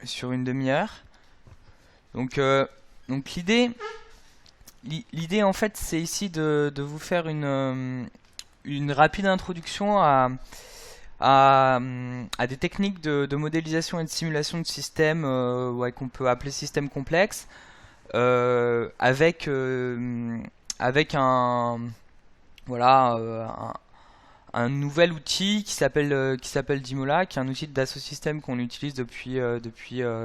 sur une demi-heure. Donc, donc l'idée en fait, c'est ici de vous faire une rapide introduction à des techniques de modélisation et de simulation de systèmes ouais, qu'on peut appeler systèmes complexes, avec voilà, un nouvel outil qui s'appelle Dimola, qui est un outil de Dassault Systèmes qu'on utilise depuis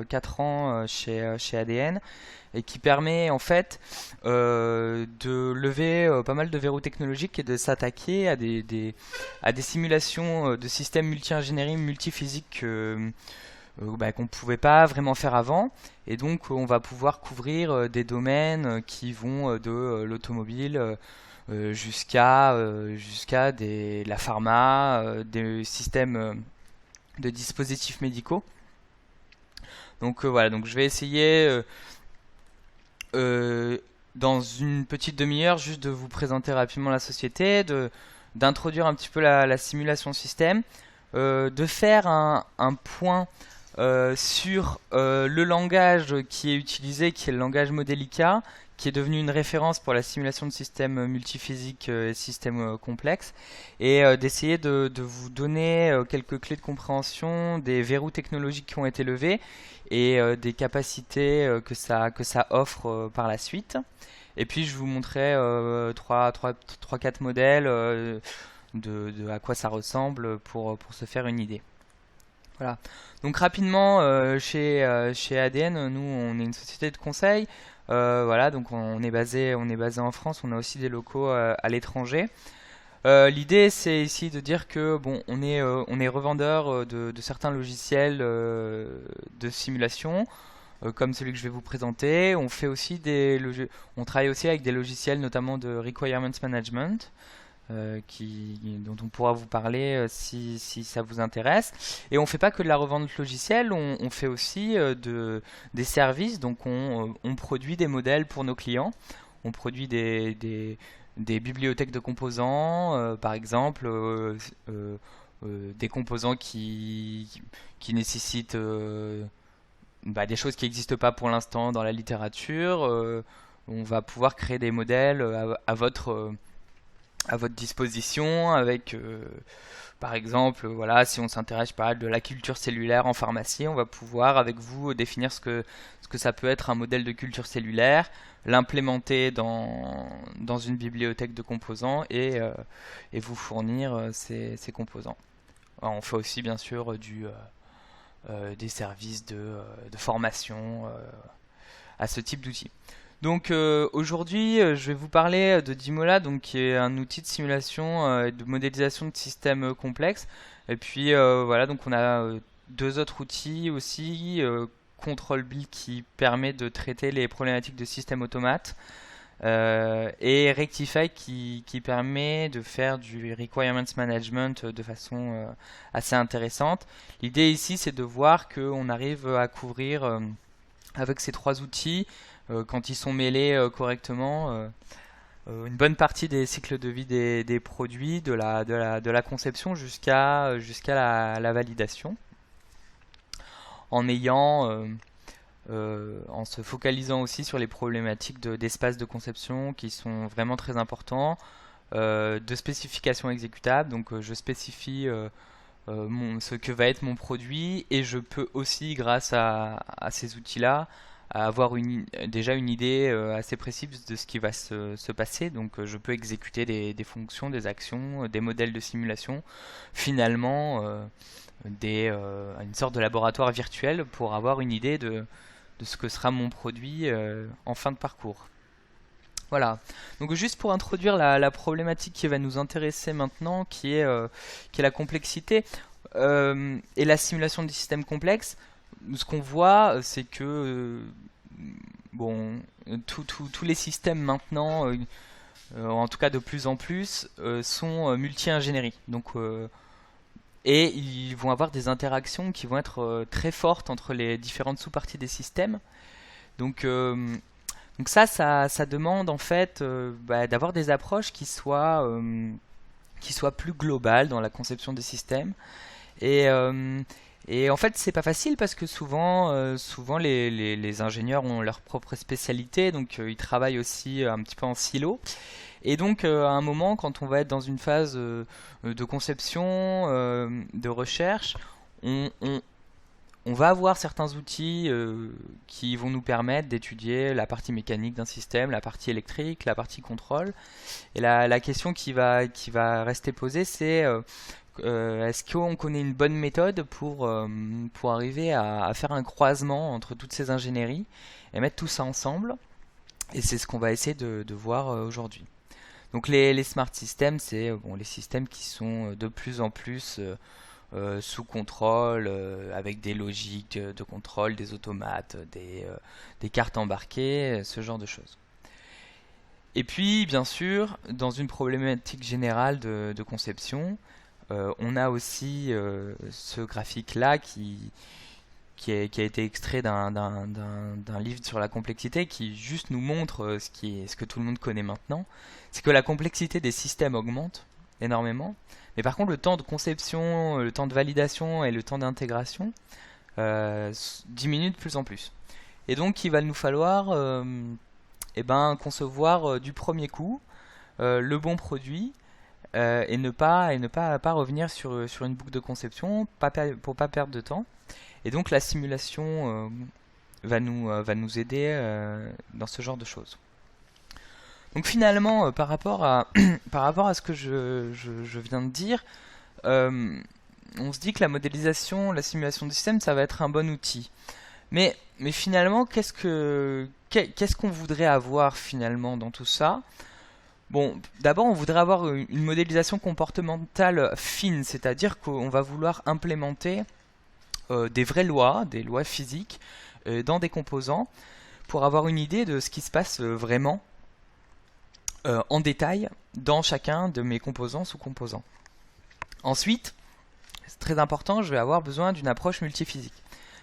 4 ans chez ADN, et qui permet en fait de lever pas mal de verrous technologiques et de s'attaquer à des simulations de systèmes multi-ingénierie, multi-physique bah, qu'on ne pouvait pas vraiment faire avant. Et donc on va pouvoir couvrir des domaines qui vont de l'automobile jusqu'à la pharma, des systèmes de dispositifs médicaux. Donc voilà, donc je vais essayer dans une petite demi-heure juste de vous présenter rapidement la société, d'introduire un petit peu la simulation système, de faire un point sur le langage qui est utilisé, qui est le langage Modelica, qui est devenu une référence pour la simulation de systèmes multiphysiques et systèmes complexes, et d'essayer de vous donner quelques clés de compréhension des verrous technologiques qui ont été levés et des capacités que ça offre par la suite. Et puis je vous montrerai 3-4 modèles de à quoi ça ressemble pour se faire une idée. Voilà. Donc rapidement, chez ADN, nous on est une société de conseil. Voilà, donc on est basé en France, on a aussi des locaux à l'étranger. L'idée c'est ici de dire que bon, on est revendeur de certains logiciels de simulation, comme celui que je vais vous présenter. On travaille aussi avec des logiciels notamment de requirements management. Dont on pourra vous parler si ça vous intéresse. Et on fait pas que de la revente logicielle, on fait aussi des services. Donc on produit des modèles pour nos clients. On produit des bibliothèques de composants, par exemple, des composants qui nécessitent bah, des choses qui n'existent pas pour l'instant dans la littérature. On va pouvoir créer des modèles à votre disposition avec par exemple voilà, si on s'intéresse par exemple de la culture cellulaire en pharmacie, on va pouvoir avec vous définir ce que ça peut être un modèle de culture cellulaire, l'implémenter dans une bibliothèque de composants et vous fournir ces composants. Alors, on fait aussi bien sûr des services de formation à ce type d'outils. Donc aujourd'hui, je vais vous parler de Dimola, donc qui est un outil de simulation et de modélisation de systèmes complexes. Et puis voilà, donc on a deux autres outils aussi, ControlBuild qui permet de traiter les problématiques de système automate, et Rectify qui permet de faire du requirements management de façon assez intéressante. L'idée ici, c'est de voir qu'on arrive à couvrir avec ces trois outils, quand ils sont mêlés correctement, une bonne partie des cycles de vie des produits, de la conception jusqu'à la validation, en se focalisant aussi sur les problématiques d'espace de conception qui sont vraiment très importants, de spécifications exécutables. Donc je spécifie ce que va être mon produit, et je peux aussi, grâce à ces outils-là, avoir déjà une idée assez précise de ce qui va se passer. Donc je peux exécuter des fonctions, des actions, des modèles de simulation, finalement une sorte de laboratoire virtuel pour avoir une idée de ce que sera mon produit en fin de parcours. Voilà, donc juste pour introduire la problématique qui va nous intéresser maintenant, qui est la complexité et la simulation des systèmes complexes. Ce qu'on voit, c'est que bon, tous les systèmes maintenant, en tout cas de plus en plus, sont multi-ingénierie. Donc, et ils vont avoir des interactions qui vont être très fortes entre les différentes sous-parties des systèmes. Donc, donc ça demande en fait bah, d'avoir des approches qui soient plus globales dans la conception des systèmes. Et, Et en fait, c'est pas facile parce que souvent les ingénieurs ont leur propre spécialité, donc ils travaillent aussi un petit peu en silo. Et donc, à un moment, quand on va être dans une phase de conception, de recherche, on, on- on va avoir certains outils qui vont nous permettre d'étudier la partie mécanique d'un système, la partie électrique, la partie contrôle. Et la question qui va rester posée, c'est est-ce qu'on connaît une bonne méthode pour arriver à faire un croisement entre toutes ces ingénieries et mettre tout ça ensemble? Et c'est ce qu'on va essayer de voir aujourd'hui. Donc les smart systems, c'est bon, les systèmes qui sont de plus en plus sous contrôle, avec des logiques de contrôle, des automates, des cartes embarquées, ce genre de choses. Et puis, bien sûr, dans une problématique générale de conception, on a aussi ce graphique-là qui a été extrait d'un livre sur la complexité qui juste nous montre ce que tout le monde connaît maintenant. C'est que la complexité des systèmes augmente énormément. Mais par contre, le temps de conception, le temps de validation et le temps d'intégration diminue de plus en plus. Et donc, il va nous falloir concevoir du premier coup le bon produit et ne pas revenir sur une boucle de conception pour pas perdre de temps. Et donc la simulation va nous aider dans ce genre de choses. Donc finalement, par rapport à ce que je viens de dire, euh, on se dit que la modélisation, la simulation de système, ça va être un bon outil. Mais finalement, qu'est-ce qu'on voudrait avoir finalement dans tout ça? Bon, d'abord, on voudrait avoir une modélisation comportementale fine, c'est-à-dire qu'on va vouloir implémenter des vraies lois, des lois physiques, dans des composants, pour avoir une idée de ce qui se passe vraiment en détail dans chacun de mes composants sous-composants. Ensuite, c'est très important, je vais avoir besoin d'une approche multiphysique.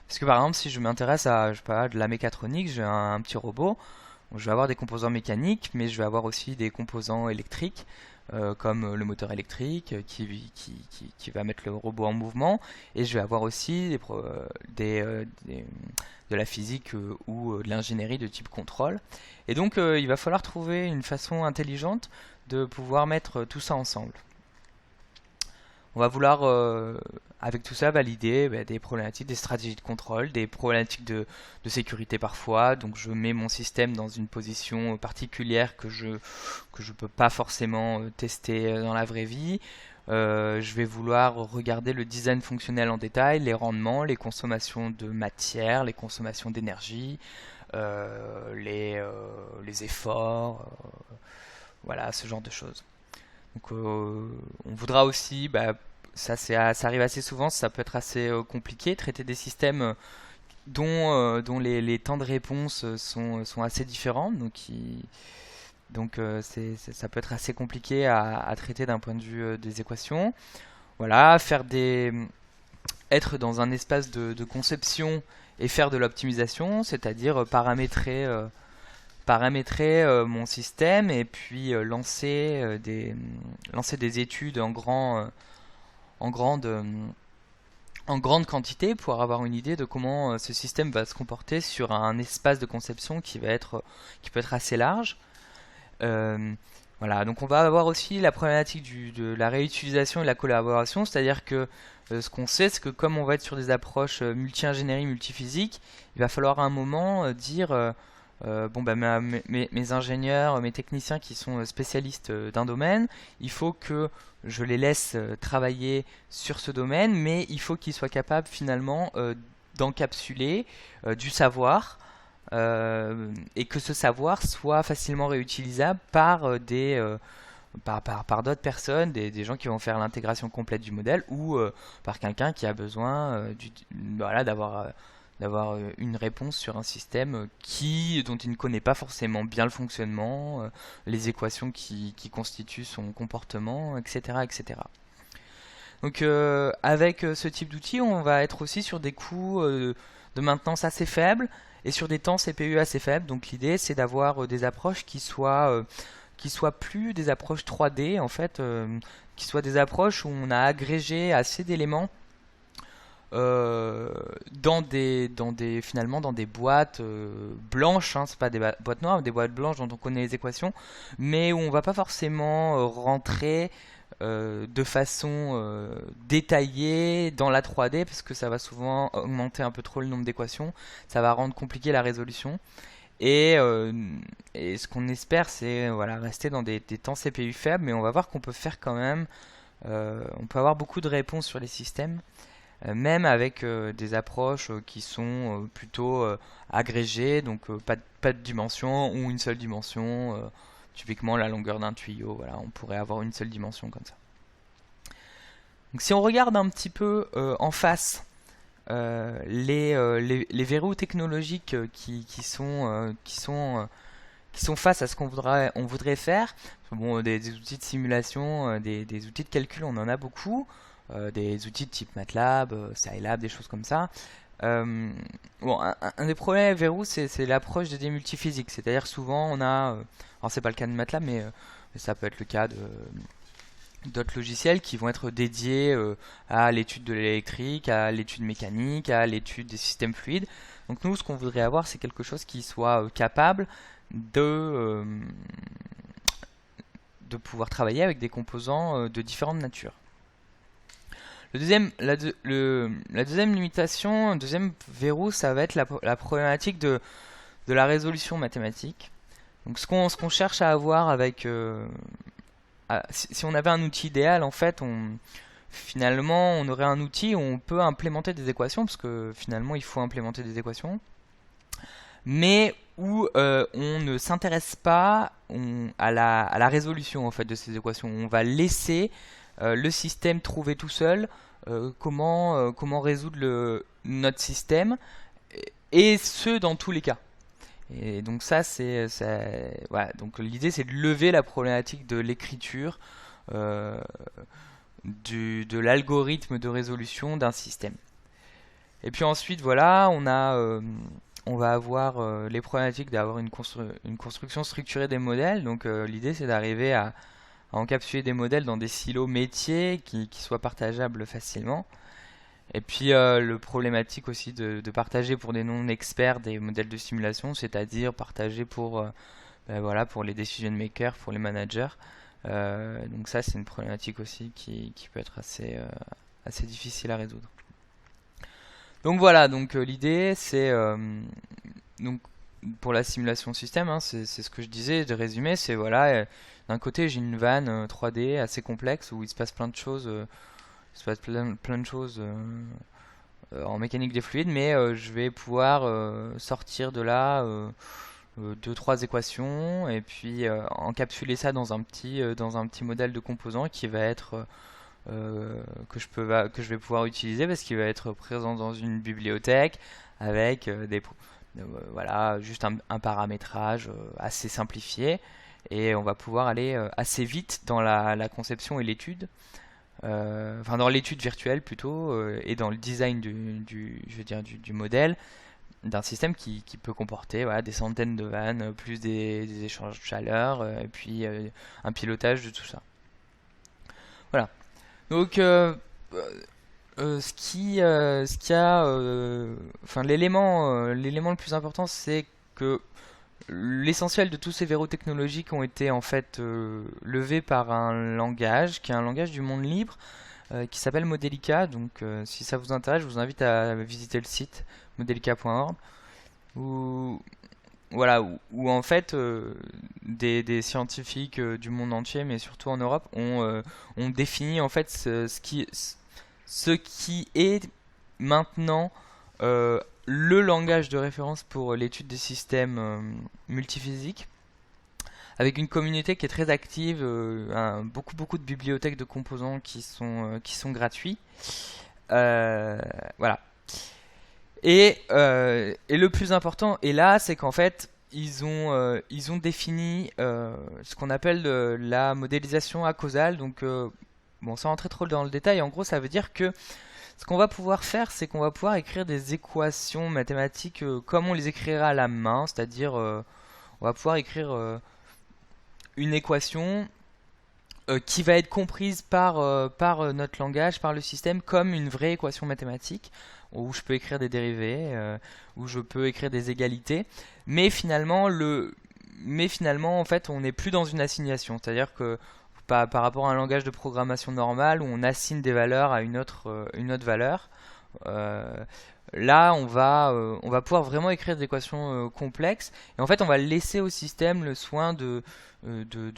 Parce que par exemple, si je m'intéresse à, je sais pas, de la mécatronique, j'ai un petit robot, bon, je vais avoir des composants mécaniques, mais je vais avoir aussi des composants électriques, comme le moteur électrique qui va mettre le robot en mouvement, et je vais avoir aussi de la physique ou de l'ingénierie de type contrôle. Et donc il va falloir trouver une façon intelligente de pouvoir mettre tout ça ensemble. On va vouloir, avec tout ça, valider des problématiques, des stratégies de contrôle, des problématiques de sécurité parfois. Donc je mets mon système dans une position particulière que je peux pas forcément tester dans la vraie vie. Je vais vouloir regarder le design fonctionnel en détail, les rendements, les consommations de matière, les consommations d'énergie, les efforts, voilà, ce genre de choses. Donc on voudra aussi, ça arrive assez souvent, ça peut être assez compliqué, traiter des systèmes dont les temps de réponse sont assez différents, donc ça peut être assez compliqué à traiter d'un point de vue des équations. Voilà, être dans un espace de conception et faire de l'optimisation, c'est-à-dire paramétrer mon système et puis lancer des études en grande, euh, en grande quantité pour avoir une idée de comment ce système va se comporter sur un espace de conception qui peut être assez large. Euh, voilà, donc on va avoir aussi la problématique de la réutilisation et de la collaboration, c'est-à-dire que ce qu'on sait, c'est que comme on va être sur des approches multi-ingénierie, multiphysique, il va falloir à un moment dire bon, mes ingénieurs, mes techniciens qui sont spécialistes d'un domaine, il faut que je les laisse travailler sur ce domaine, mais il faut qu'ils soient capables finalement d'encapsuler du savoir et que ce savoir soit facilement réutilisable par d'autres personnes, des gens qui vont faire l'intégration complète du modèle ou par quelqu'un qui a besoin voilà, d'avoir une réponse sur un système dont il ne connaît pas forcément bien le fonctionnement, les équations qui constituent son comportement, etc., etc. Donc avec ce type d'outil, on va être aussi sur des coûts de maintenance assez faibles et sur des temps CPU assez faibles. Donc l'idée, c'est d'avoir des approches qui soient plus des approches 3D en fait, qui soient des approches où on a agrégé assez d'éléments finalement dans des boîtes blanches, hein, c'est pas des boîtes noires, mais des boîtes blanches dont on connaît les équations, mais où on va pas forcément rentrer de façon détaillée dans la 3D parce que ça va souvent augmenter un peu trop le nombre d'équations, ça va rendre compliqué la résolution. Et, euh, et ce qu'on espère, c'est voilà, rester dans des temps CPU faibles, mais on va voir qu'on peut faire quand même, on peut avoir beaucoup de réponses sur les systèmes, même avec des approches qui sont plutôt agrégées, donc pas de dimension ou une seule dimension, typiquement la longueur d'un tuyau, voilà, on pourrait avoir une seule dimension comme ça. Donc si on regarde un petit peu en face les verrous technologiques qui sont face à ce on voudrait faire. Bon, des outils de simulation, des outils de calcul, on en a beaucoup. Des outils de type MATLAB, Scilab, des choses comme ça. Bon, un des problèmes avec verrou, c'est l'approche des multiphysiques. C'est-à-dire souvent on a, alors c'est pas le cas de MATLAB, mais ça peut être le cas de d'autres logiciels qui vont être dédiés à l'étude de l'électrique, à l'étude mécanique, à l'étude des systèmes fluides. Donc nous, ce qu'on voudrait avoir, c'est quelque chose qui soit capable de pouvoir travailler avec des composants de différentes natures. La deuxième limitation, le deuxième verrou, ça va être la problématique de la résolution mathématique. Donc ce qu'on cherche à avoir avec... si on avait un outil idéal, en fait, finalement, on aurait un outil où on peut implémenter des équations, parce que finalement, il faut implémenter des équations, mais où on ne s'intéresse pas à la résolution en fait de ces équations. On va laisser le système trouver tout seul comment résoudre notre système, et ce dans tous les cas. Et donc voilà. Donc l'idée c'est de lever la problématique de l'écriture, euh, de l'algorithme de résolution d'un système. Et puis ensuite voilà, on va avoir les problématiques d'avoir une construction structurée des modèles. Donc l'idée c'est d'arriver à encapsuler des modèles dans des silos métiers qui soient partageables facilement. Et puis le problématique aussi de partager pour des non-experts des modèles de simulation, c'est-à-dire partager voilà, pour les decision makers, pour les managers. Donc ça c'est une problématique aussi qui peut être assez difficile à résoudre. Donc voilà, donc l'idée c'est donc pour la simulation système, hein, c'est ce que je disais de résumer, c'est voilà, d'un côté j'ai une vanne 3D assez complexe où il se passe plein de choses, plein de choses en mécanique des fluides, mais je vais pouvoir sortir de là deux trois équations et puis encapsuler ça dans dans un petit modèle de composants qui va être que je vais pouvoir utiliser parce qu'il va être présent dans une bibliothèque avec voilà, juste un paramétrage assez simplifié, et on va pouvoir aller assez vite dans la conception et l'étude, enfin dans l'étude virtuelle plutôt, et dans le design je veux dire, du modèle d'un système qui peut comporter voilà, des centaines de vannes, plus des échanges de chaleur, et puis un pilotage de tout ça. Voilà. Donc, enfin, l'élément le plus important, c'est que l'essentiel de tous ces verrous technologiques ont été en fait levés par un langage qui est un langage du monde libre qui s'appelle Modelica. Donc, si ça vous intéresse, je vous invite à visiter le site modelica.org où voilà, où en fait des scientifiques du monde entier, mais surtout en Europe, ont défini en fait ce qui est maintenant le langage de référence pour l'étude des systèmes multiphysiques, avec une communauté qui est très active, beaucoup de bibliothèques de composants qui sont gratuits. Voilà. Et le plus important, et là, c'est qu'en fait, ils ont défini ce qu'on appelle la modélisation acausale. Donc, bon, sans rentrer trop dans le détail, en gros, ça veut dire que ce qu'on va pouvoir faire, c'est qu'on va pouvoir écrire des équations mathématiques comme on les écrira à la main, c'est-à-dire, on va pouvoir écrire une équation qui va être comprise par notre langage, par le système, comme une vraie équation mathématique, où je peux écrire des dérivés, où je peux écrire des égalités, mais finalement, en fait, on n'est plus dans une assignation, c'est-à-dire que par rapport à un langage de programmation normal, où on assigne des valeurs à une autre valeur, euh, là, on va pouvoir vraiment écrire des équations complexes. Et en fait, on va laisser au système le soin de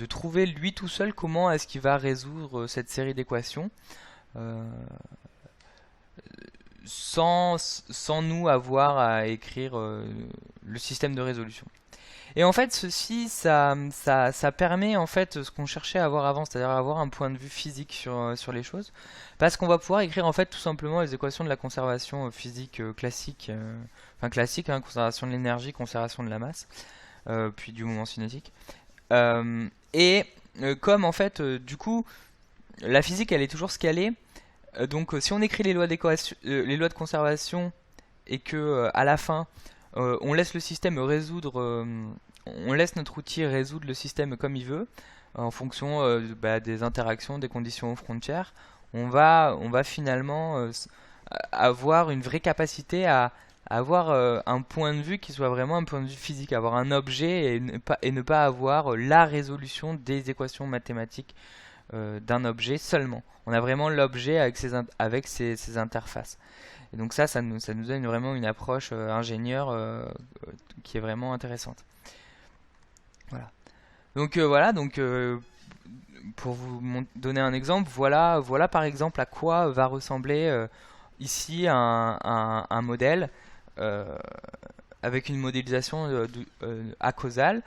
trouver lui tout seul comment est-ce qu'il va résoudre cette série d'équations euh, sans nous avoir à écrire le système de résolution. Et en fait, ceci, ça permet en fait ce qu'on cherchait à avoir avant, c'est-à-dire avoir un point de vue physique sur les choses, parce qu'on va pouvoir écrire en fait tout simplement les équations de la conservation physique classique, enfin classique, hein, conservation de l'énergie, conservation de la masse, puis du moment cinétique. Et comme en fait, du coup, la physique elle est toujours scalée, donc si on écrit les lois de conservation et que à la fin on laisse le système résoudre, on laisse notre outil résoudre le système comme il veut, en fonction des interactions, des conditions aux frontières, on va finalement avoir une vraie capacité à avoir un point de vue qui soit vraiment un point de vue physique, avoir un objet et ne pas avoir la résolution des équations mathématiques d'un objet seulement. On a vraiment l'objet avec ses interfaces. Et donc ça nous donne vraiment une approche ingénieur qui est vraiment intéressante. Voilà. Donc pour vous donner un exemple, voilà par exemple à quoi va ressembler ici un modèle euh, avec une modélisation à causal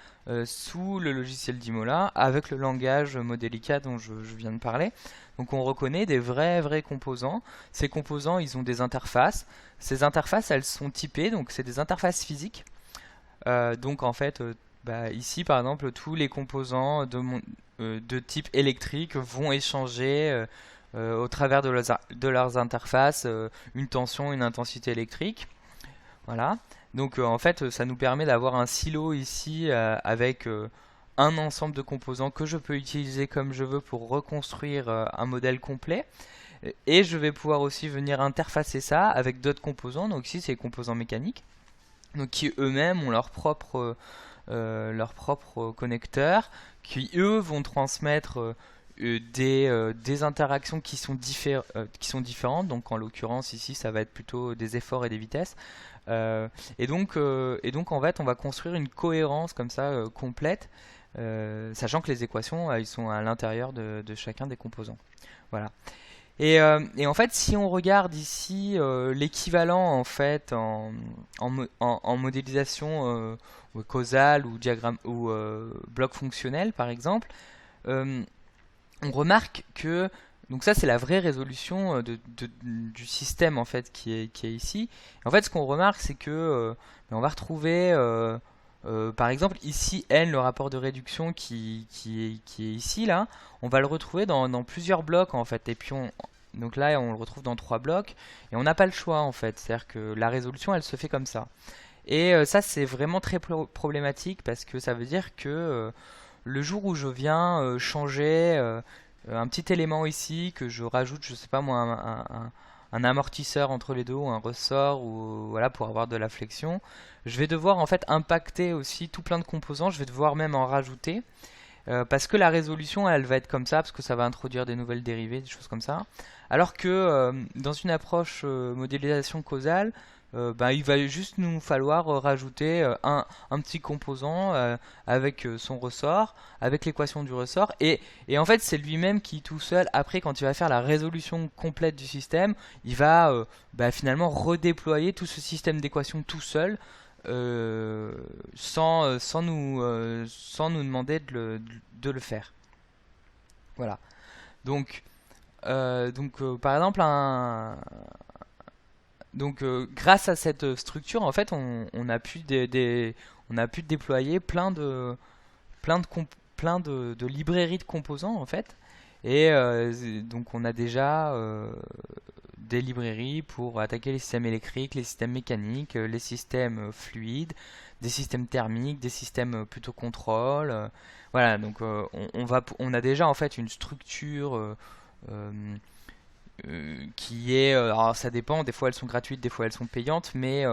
sous le logiciel d'Imola avec le langage Modelica dont je viens de parler. Donc on reconnaît des vrais composants. Ces composants, ils ont des interfaces. Ces interfaces, elles sont typées, donc c'est des interfaces physiques. Donc en fait, ici par exemple, tous les composants de type électrique vont échanger au travers de leurs interfaces une tension, une intensité électrique. Voilà. Donc en fait, ça nous permet d'avoir un silo ici avec un ensemble de composants que je peux utiliser comme je veux pour reconstruire un modèle complet. Et je vais pouvoir aussi venir interfacer ça avec d'autres composants. Donc ici, c'est les composants mécaniques, donc qui eux-mêmes ont leur propre connecteur, qui eux vont transmettre des interactions qui sont différentes. Donc en l'occurrence ici, ça va être plutôt des efforts et des vitesses. Et donc en fait, on va construire une cohérence comme ça complète, sachant que les équations, ils sont à l'intérieur de chacun des composants. Voilà. Et en fait, si on regarde ici l'équivalent en fait en modélisation causale ou diagramme ou bloc fonctionnel par exemple, euh, on remarque que donc ça c'est la vraie résolution du système en fait qui est ici. Et en fait, ce qu'on remarque c'est que on va retrouver par exemple ici n, le rapport de réduction qui est ici là, on va le retrouver dans plusieurs blocs en fait. Et puis donc là on le retrouve dans 3 blocs et on n'a pas le choix en fait. C'est-à-dire que la résolution elle se fait comme ça. Et ça c'est vraiment très problématique parce que ça veut dire que le jour où je viens changer un petit élément ici, que je rajoute, je sais pas moi, un amortisseur entre les deux ou un ressort ou voilà pour avoir de la flexion, je vais devoir en fait impacter aussi tout plein de composants, je vais devoir même en rajouter parce que la résolution elle va être comme ça, parce que ça va introduire des nouvelles dérivées, des choses comme ça. Alors que dans une approche modélisation causale, il va juste nous falloir rajouter un petit composant avec son ressort, avec l'équation du ressort, et en fait c'est lui-même qui tout seul, après quand il va faire la résolution complète du système, il va finalement redéployer tout ce système d'équations tout seul, sans nous demander de le faire. Voilà. Donc, par exemple, grâce à cette structure, en fait, on a pu déployer plein de librairies de composants, en fait. Et donc, on a déjà des librairies pour attaquer les systèmes électriques, les systèmes mécaniques, les systèmes fluides, des systèmes thermiques, des systèmes plutôt contrôle. Voilà, donc on a déjà en fait une structure euh, qui est, alors ça dépend, des fois elles sont gratuites, des fois elles sont payantes, mais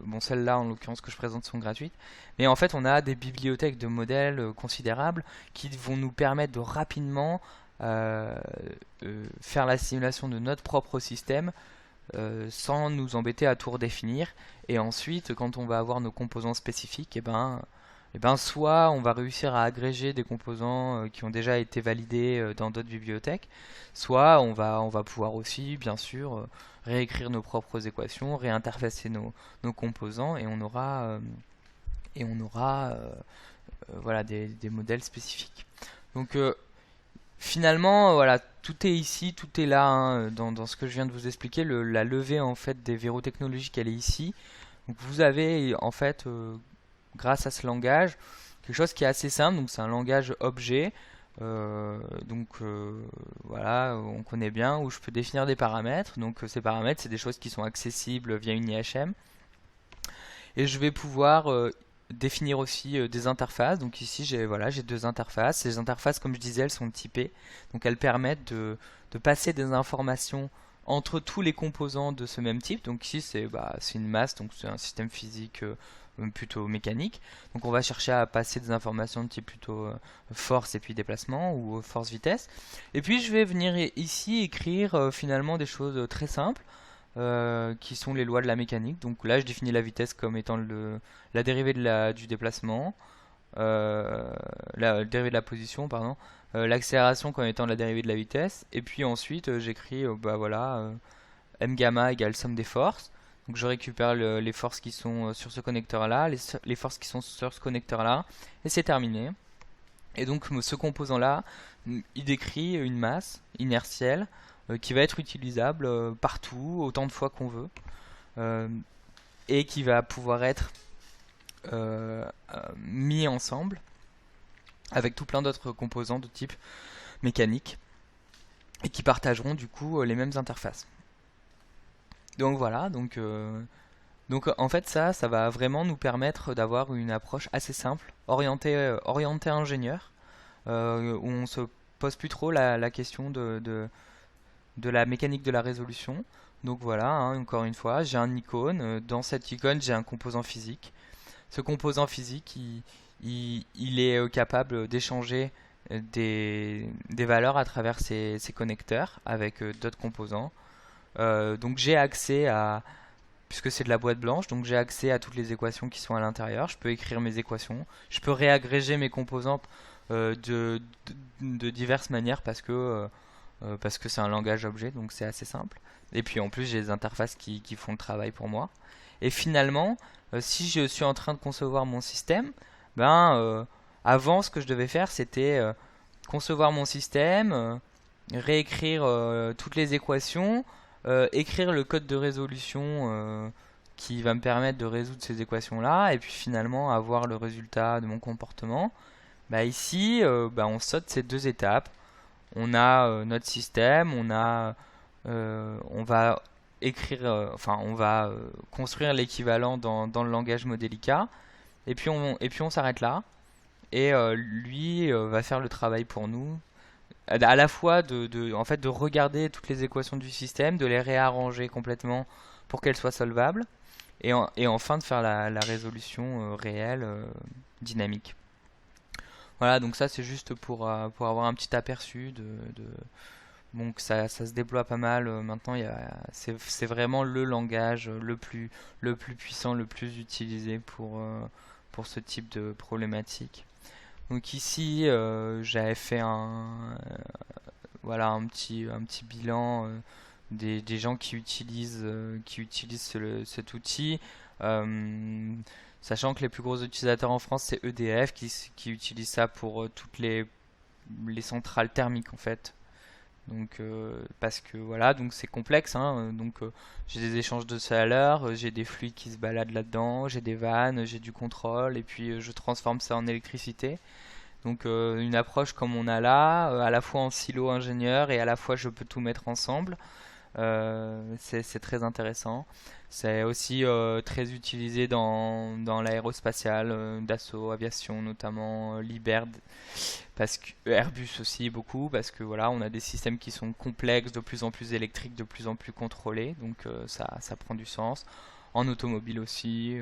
bon, celles-là en l'occurrence que je présente sont gratuites. Mais en fait, on a des bibliothèques de modèles considérables qui vont nous permettre de rapidement euh, faire la simulation de notre propre système sans nous embêter à tout redéfinir. Et ensuite, quand on va avoir nos composants spécifiques, et ben soit on va réussir à agréger des composants qui ont déjà été validés dans d'autres bibliothèques, soit on va pouvoir aussi, bien sûr, réécrire nos propres équations, réinterfacer nos composants, et on aura voilà, des modèles spécifiques. Donc finalement, voilà, tout est ici, tout est là, hein, dans ce que je viens de vous expliquer. La levée en fait des verrous technologiques, elle est ici. Donc vous avez en fait, grâce à ce langage, quelque chose qui est assez simple. Donc c'est un langage objet. Voilà, on connaît bien, où je peux définir des paramètres. Donc ces paramètres, c'est des choses qui sont accessibles via une IHM. Et je vais pouvoir définir aussi des interfaces. Donc ici, j'ai deux interfaces. Ces interfaces, comme je disais, elles sont typées. Donc elles permettent de passer des informations entre tous les composants de ce même type. Donc ici, c'est une masse, donc c'est un système physique plutôt mécanique. Donc on va chercher à passer des informations de type plutôt force et puis déplacement ou force-vitesse. Et puis je vais venir ici écrire finalement des choses très simples qui sont les lois de la mécanique. Donc là, je définis la vitesse comme étant la dérivée du déplacement, la dérivée de la position, pardon, l'accélération comme étant la dérivée de la vitesse, et puis ensuite j'écris bah voilà, m gamma égale somme des forces. Donc je récupère les forces qui sont sur ce connecteur-là, les forces qui sont sur ce connecteur-là, et c'est terminé. Et donc ce composant-là, il décrit une masse inertielle qui va être utilisable partout, autant de fois qu'on veut, euh, et qui va pouvoir être mis ensemble avec tout plein d'autres composants de type mécanique, et qui partageront du coup les mêmes interfaces. Donc voilà, donc en fait ça va vraiment nous permettre d'avoir une approche assez simple, orientée ingénieur, où on se pose plus trop la question de la mécanique de la résolution. Donc voilà, hein, encore une fois, j'ai un icône. Dans cette icône, j'ai un composant physique. Ce composant physique, il est capable d'échanger des valeurs à travers ces connecteurs avec d'autres composants. Donc j'ai accès à, puisque c'est de la boîte blanche, donc j'ai accès à toutes les équations qui sont à l'intérieur. Je peux écrire mes équations. Je peux réagréger mes composants de diverses manières parce que c'est un langage objet, donc c'est assez simple. Et puis en plus, j'ai des interfaces qui font le travail pour moi. Et finalement, si je suis en train de concevoir mon système, avant, ce que je devais faire, c'était concevoir mon système, réécrire toutes les équations, écrire le code de résolution qui va me permettre de résoudre ces équations-là, et puis finalement avoir le résultat de mon comportement. Ici, on saute ces deux étapes. On a notre système, on va écrire, enfin, on va construire l'équivalent dans le langage Modelica, et puis on s'arrête là, et lui va faire le travail pour nous, à la fois en fait, de regarder toutes les équations du système, de les réarranger complètement pour qu'elles soient solvables, et enfin de faire la résolution réelle, dynamique. Voilà, donc ça c'est juste pour avoir un petit aperçu bon, que ça se déploie pas mal maintenant. C'est vraiment le langage le plus puissant, le plus utilisé pour ce type de problématique. Donc ici, j'avais fait voilà, un petit bilan des gens qui utilisent cet outil. Euh, Sachant que les plus gros utilisateurs en France, c'est EDF qui utilise ça pour toutes les centrales thermiques en fait. Donc parce que voilà, donc c'est complexe, hein. Donc j'ai des échanges de chaleur, j'ai des fluides qui se baladent là-dedans, j'ai des vannes, j'ai du contrôle, et puis je transforme ça en électricité. Donc une approche comme on a là, à la fois en silo ingénieur et à la fois je peux tout mettre ensemble. C'est très intéressant. C'est aussi très utilisé dans l'aérospatial, Dassault Aviation notamment, Liebherr, parce que Airbus aussi beaucoup, parce que voilà, on a des systèmes qui sont complexes, de plus en plus électriques, de plus en plus contrôlés, donc ça prend du sens. En automobile aussi,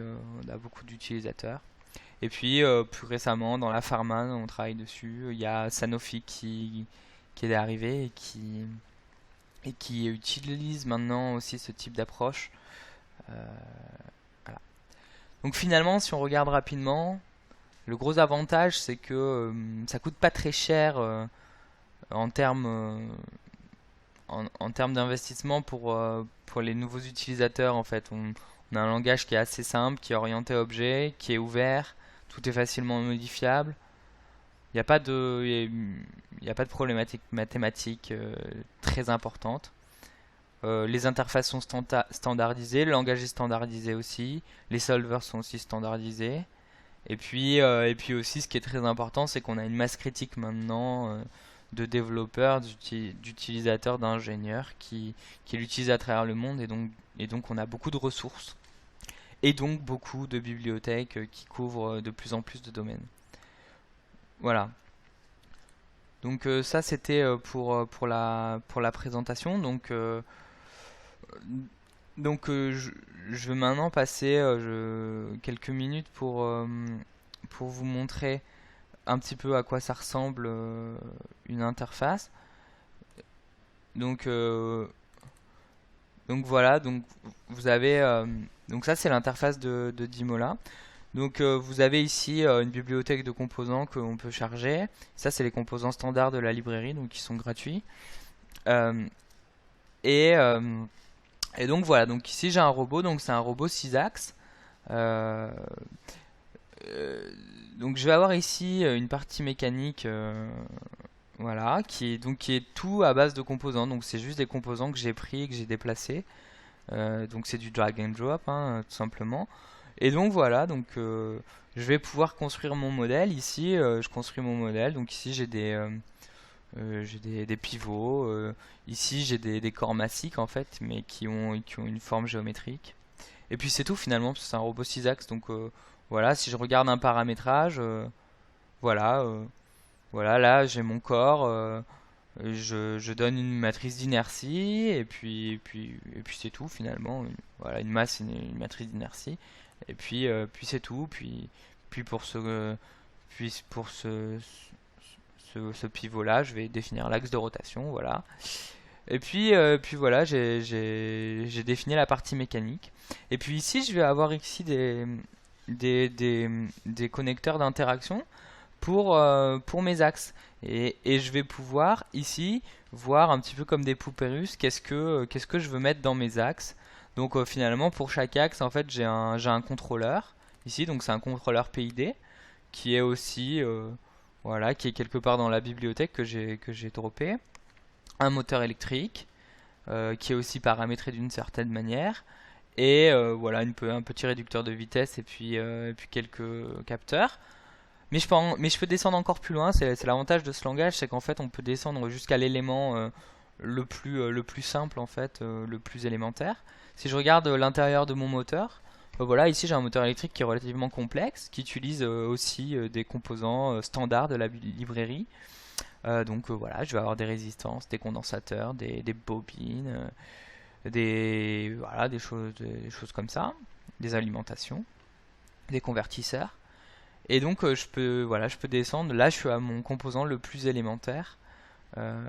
on a beaucoup d'utilisateurs. Et puis plus récemment, dans la pharma, on travaille dessus. Il y a Sanofi qui est arrivé et qui utilise maintenant aussi ce type d'approche. Euh, voilà. Donc finalement, si on regarde rapidement, le gros avantage, c'est que ça coûte pas très cher en termes en termes d'investissement pour les nouveaux utilisateurs. En fait, on a un langage qui est assez simple, qui est orienté objet, qui est ouvert, tout est facilement modifiable. Il n'y a pas de, il y a pas de problématique mathématique très importante. Les interfaces sont standardisées, le langage est standardisé aussi, les solvers sont aussi standardisés. Et puis aussi, ce qui est très important, c'est qu'on a une masse critique maintenant de développeurs, d'utilisateurs, d'ingénieurs qui l'utilisent à travers le monde, et donc on a beaucoup de ressources et donc beaucoup de bibliothèques qui couvrent de plus en plus de domaines. Voilà. Donc ça c'était pour la présentation. Donc je vais maintenant passer quelques minutes pour vous montrer un petit peu à quoi ça ressemble une interface. Donc, euh, donc voilà, donc vous avez donc ça c'est l'interface de Dimola. Donc vous avez ici une bibliothèque de composants que l'on peut charger. Ça c'est les composants standards de la librairie, donc qui sont gratuits. Euh, et, euh, et donc voilà, donc ici j'ai un robot, donc c'est un robot 6 axes. Euh, euh, donc je vais avoir ici une partie mécanique, voilà, qui est tout à base de composants. Donc c'est juste des composants que j'ai pris et que j'ai déplacés. Donc c'est du drag and drop, hein, tout simplement. Et donc voilà, donc je vais pouvoir construire mon modèle. Ici, je construis mon modèle. Donc ici j'ai des pivots. Ici j'ai des corps massiques en fait, mais qui ont une forme géométrique. Et puis c'est tout finalement, parce que c'est un robot 6 axes. Donc voilà, si je regarde un paramétrage, voilà, voilà, là j'ai mon corps. Je donne une matrice d'inertie et puis c'est tout finalement. Voilà, une masse, une matrice d'inertie. Et puis c'est tout. Puis pour ce pivot-là, je vais définir l'axe de rotation. Voilà. Puis voilà, j'ai défini la partie mécanique. Et puis ici, je vais avoir ici des connecteurs d'interaction pour mes axes. Et je vais pouvoir ici voir un petit peu comme des poupées russes qu'est-ce que je veux mettre dans mes axes. Donc finalement pour chaque axe en fait j'ai un contrôleur ici, donc c'est un contrôleur PID qui est aussi voilà, qui est quelque part dans la bibliothèque que j'ai droppé. Un moteur électrique qui est aussi paramétré d'une certaine manière. Et voilà un petit réducteur de vitesse et puis quelques capteurs. Mais je peux descendre encore plus loin. C'est l'avantage de ce langage, c'est qu'en fait, on peut descendre jusqu'à l'élément le plus simple, en fait, le plus élémentaire. Si je regarde l'intérieur de mon moteur, voilà, ici j'ai un moteur électrique qui est relativement complexe, qui utilise aussi des composants standards de la librairie. Donc voilà, je vais avoir des résistances, des condensateurs, des bobines, voilà, des choses comme ça, des alimentations, des convertisseurs. Et donc voilà, je peux descendre. Là, je suis à mon composant le plus élémentaire euh,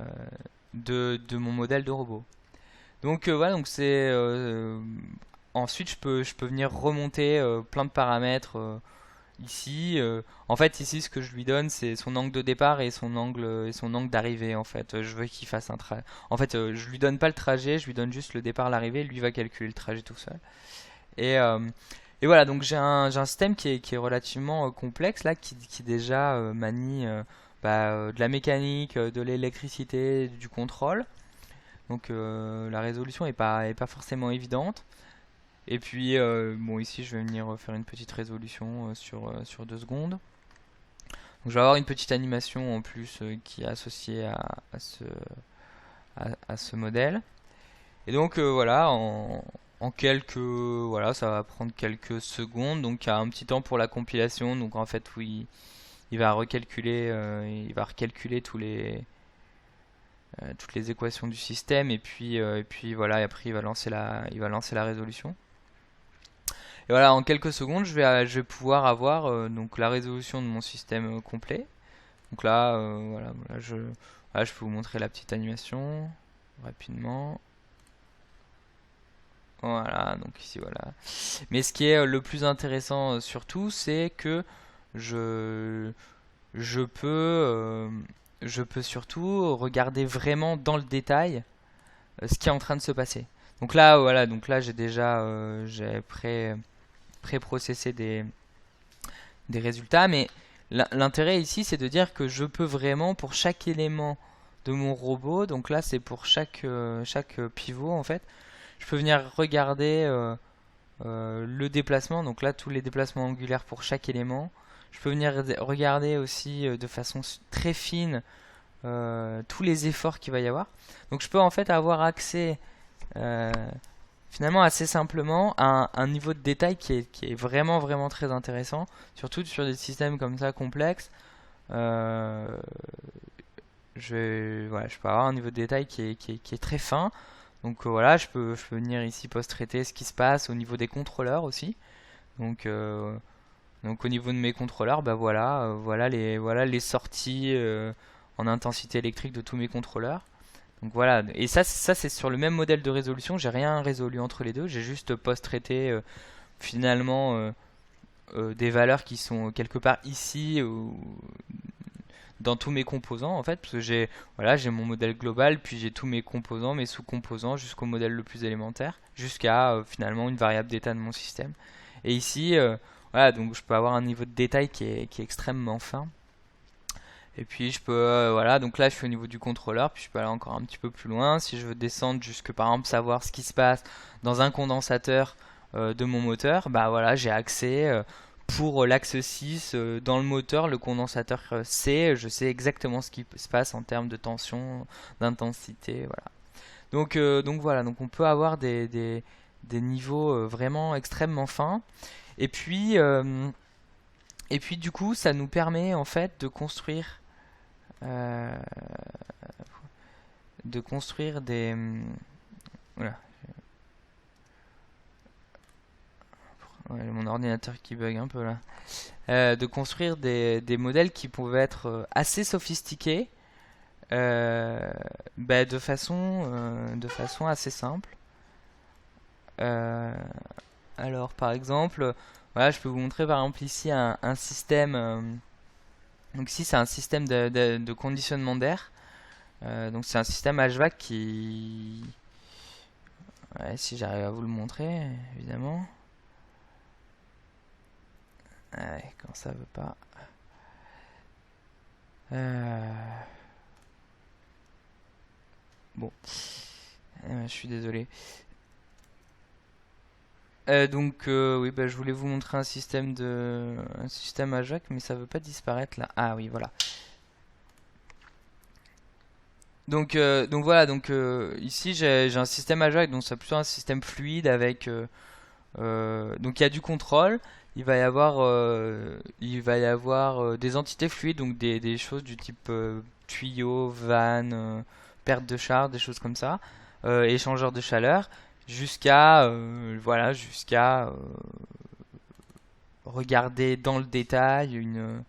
de mon modèle de robot. Donc voilà, donc c'est ensuite je peux venir remonter plein de paramètres ici. En fait, ici, ce que je lui donne, c'est son angle de départ et son angle d'arrivée. En fait, je veux qu'il fasse un trajet. En fait, je lui donne pas le trajet, je lui donne juste le départ, l'arrivée. Lui va calculer le trajet tout seul. Et, euh, et voilà, donc j'ai un système qui est relativement complexe là, qui déjà manie de la mécanique, de l'électricité, du contrôle. Donc la résolution est pas forcément évidente. Et puis bon, ici je vais venir faire une petite résolution sur 2 secondes. Donc je vais avoir une petite animation en plus qui est associée à ce modèle. Et donc voilà, en quelques, voilà, ça va prendre quelques secondes. Donc il y a un petit temps pour la compilation. Donc en fait, oui, il va recalculer toutes les équations du système et puis voilà, et après il va lancer la résolution. Et voilà, en quelques secondes, je vais pouvoir avoir donc la résolution de mon système complet. Donc là, voilà, je peux vous montrer la petite animation rapidement. Voilà, donc ici voilà. Mais ce qui est le plus intéressant surtout, c'est que je, je peux, euh, je peux surtout regarder vraiment dans le détail ce qui est en train de se passer. Donc là, voilà, donc là j'ai pré-processé des résultats, mais l'intérêt ici, c'est de dire que je peux vraiment pour chaque élément de mon robot, donc là c'est pour chaque pivot en fait, je peux venir regarder le déplacement, donc là tous les déplacements angulaires pour chaque élément. Je peux venir regarder aussi de façon très fine tous les efforts qu'il va y avoir. Donc je peux en fait avoir accès euh, finalement assez simplement à un niveau de détail qui est vraiment vraiment très intéressant, surtout sur des systèmes comme ça complexes. Euh, voilà, je peux avoir un niveau de détail qui est très fin. Donc voilà, je peux venir ici post-traiter ce qui se passe au niveau des contrôleurs aussi. Donc, donc au niveau de mes contrôleurs, bah voilà, voilà les sorties en intensité électrique de tous mes contrôleurs. Donc voilà, et ça c'est sur le même modèle de résolution, j'ai rien résolu entre les deux, j'ai juste post-traité finalement des valeurs qui sont quelque part ici dans tous mes composants en fait, parce que j'ai mon modèle global, puis j'ai tous mes composants, mes sous-composants jusqu'au modèle le plus élémentaire, jusqu'à finalement une variable d'état de mon système. Et ici, voilà, donc je peux avoir un niveau de détail qui est extrêmement fin. Et puis je peux, voilà, donc là je suis au niveau du contrôleur, puis je peux aller encore un petit peu plus loin. Si je veux descendre jusque par exemple savoir ce qui se passe dans un condensateur de mon moteur, bah voilà, j'ai accès pour l'axe 6 dans le moteur, le condensateur C, je sais exactement ce qui se passe en termes de tension, d'intensité, voilà. Donc voilà, donc on peut avoir des niveaux vraiment extrêmement fins. Et puis, euh, et puis du coup, ça nous permet en fait euh, de construire des... Voilà. Ouais, mon ordinateur qui bug un peu là. De construire des modèles qui pouvaient être assez sophistiqués bah, de façon assez simple. Euh, alors par exemple, voilà, je peux vous montrer par exemple ici un système. Donc ici c'est un système de conditionnement d'air. Donc c'est un système HVAC qui... Ouais, si j'arrive à vous le montrer, évidemment. Ouais, quand ça veut pas. Euh, Bon, je suis désolé. Oui, bah, je voulais vous montrer un système HVAC, mais ça veut pas disparaître là. Ah oui, voilà. Donc voilà, ici j'ai un système HVAC, donc c'est plutôt un système fluide avec donc il y a du contrôle, il va y avoir des entités fluides, donc des choses du type tuyau, vanne, perte de charge, des choses comme ça, échangeur de chaleur, jusqu'à regarder dans le détail une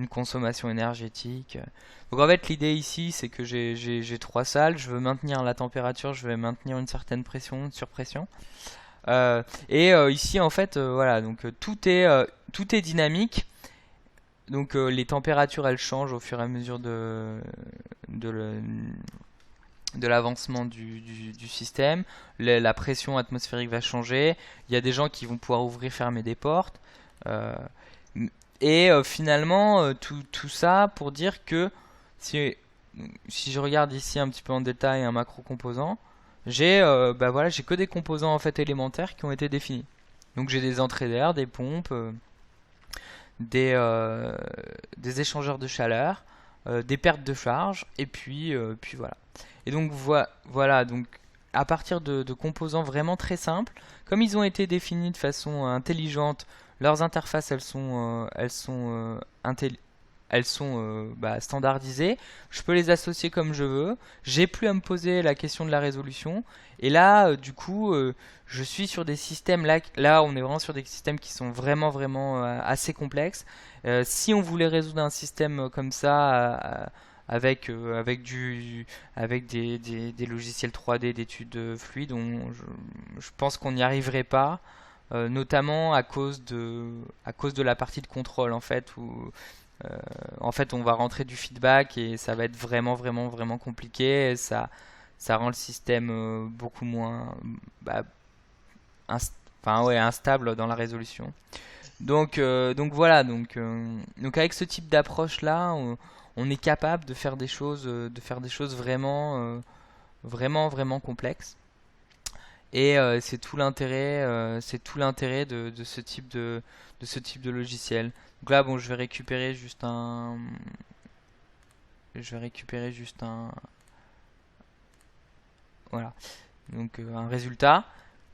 consommation énergétique. Donc en fait l'idée ici c'est que j'ai trois salles, je veux maintenir la température, je veux maintenir une certaine pression, une surpression. Ici en fait voilà donc tout est dynamique. Donc les températures elles changent au fur et à mesure de, le- de l'avancement du système. La pression atmosphérique va changer. Il y a des gens qui vont pouvoir ouvrir fermer des portes. Euh, Finalement tout ça pour dire que si, si je regarde ici un petit peu en détail un macro composant, bah voilà, j'ai que des composants en fait élémentaires qui ont été définis. Donc j'ai des entrées d'air, des pompes, des, euh, des échangeurs de chaleur, des pertes de charge, et puis voilà. Et donc voilà, donc à partir de composants vraiment très simples. Comme ils ont été définis de façon intelligente, leurs interfaces elles sont standardisées. Je peux les associer comme je veux. J'ai plus à me poser la question de la résolution. Et là, du coup, je suis sur des systèmes là, on est vraiment sur des systèmes qui sont vraiment assez complexes. Si on voulait résoudre un système comme ça avec des logiciels 3D d'études fluides, je pense qu'on n'y arriverait pas. Notamment à cause de la partie de contrôle en fait où euh, en fait on va rentrer du feedback et ça va être vraiment compliqué et ça rend le système beaucoup moins bah, inst- enfin, ouais, instable dans la résolution. Donc voilà, donc avec ce type d'approche là, on est capable de faire des choses vraiment complexes. Et c'est tout l'intérêt de ce type de logiciel. Donc là, bon, je vais récupérer juste voilà, donc un résultat.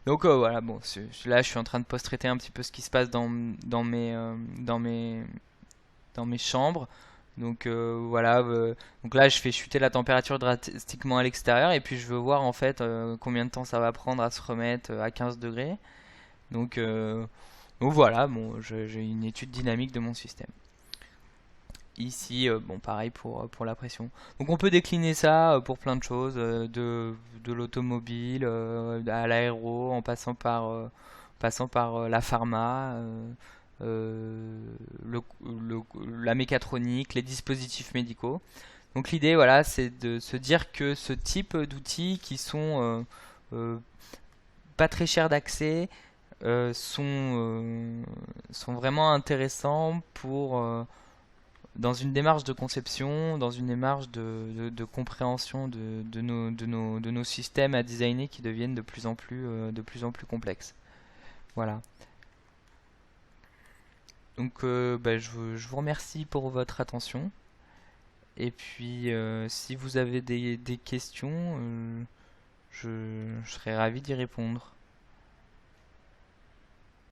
Donc voilà, bon, là, je suis en train de post-traiter un petit peu ce qui se passe dans mes chambres. Donc voilà, donc là je fais chuter la température drastiquement à l'extérieur et puis je veux voir en fait combien de temps ça va prendre à se remettre à 15 degrés. Donc, euh, donc voilà, bon, j'ai une étude dynamique de mon système. Ici, bon, pareil pour la pression. Donc on peut décliner ça pour plein de choses, de l'automobile à l'aéro, en passant par la pharma, la mécatronique, les dispositifs médicaux. Donc l'idée, voilà, c'est de se dire que ce type d'outils qui sont euh, pas très chers d'accès sont vraiment intéressants dans une démarche de conception, dans une démarche de compréhension de nos systèmes à designer qui deviennent de plus en plus complexes. Voilà. Donc je vous remercie pour votre attention. Et puis si vous avez des questions, je serais ravi d'y répondre.